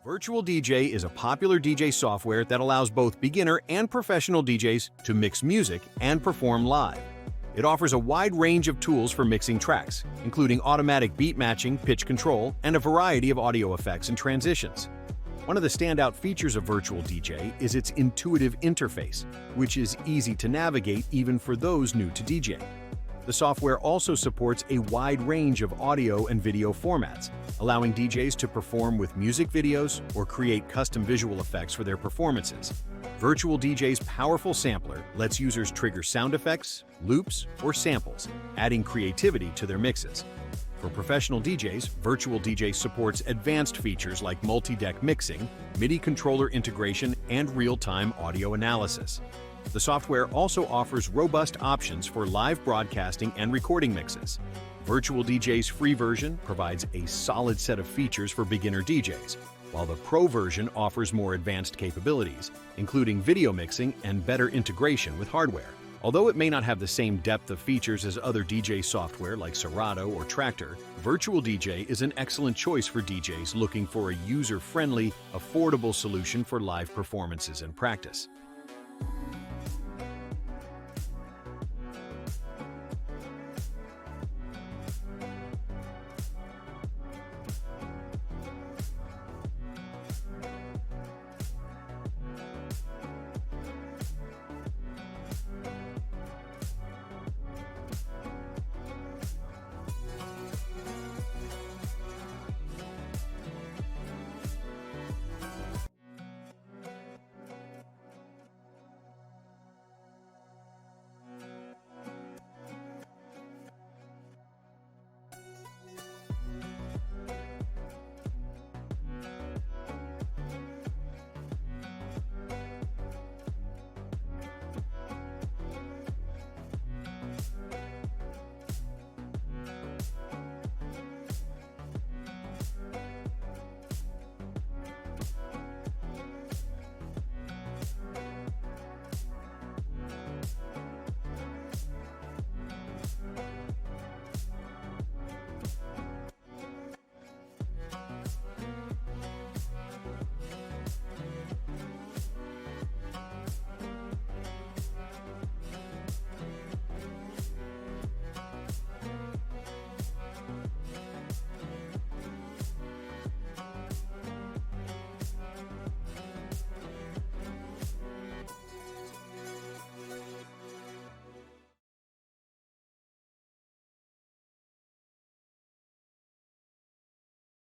Virtual DJ is a popular DJ software that allows both beginner and professional DJs to mix music and perform live. It offers a wide range of tools for mixing tracks, including automatic beat matching, pitch control, and a variety of audio effects and transitions. One of the standout features of Virtual DJ is its intuitive interface, which is easy to navigate even for those new to DJing. The software also supports a wide range of audio and video formats, allowing DJs to perform with music videos or create custom visual effects for their performances. Virtual DJ's powerful sampler lets users trigger sound effects, loops, or samples, adding creativity to their mixes. For professional DJs, Virtual DJ supports advanced features like multi-deck mixing, MIDI controller integration, and real-time audio analysis. The software also offers robust options for live broadcasting and recording mixes. Virtual DJ's free version provides a solid set of features for beginner DJs, while the Pro version offers more advanced capabilities, including video mixing and better integration with hardware. Although it may not have the same depth of features as other DJ software like Serato or Traktor, Virtual DJ is an excellent choice for DJs looking for a user-friendly, affordable solution for live performances and practice.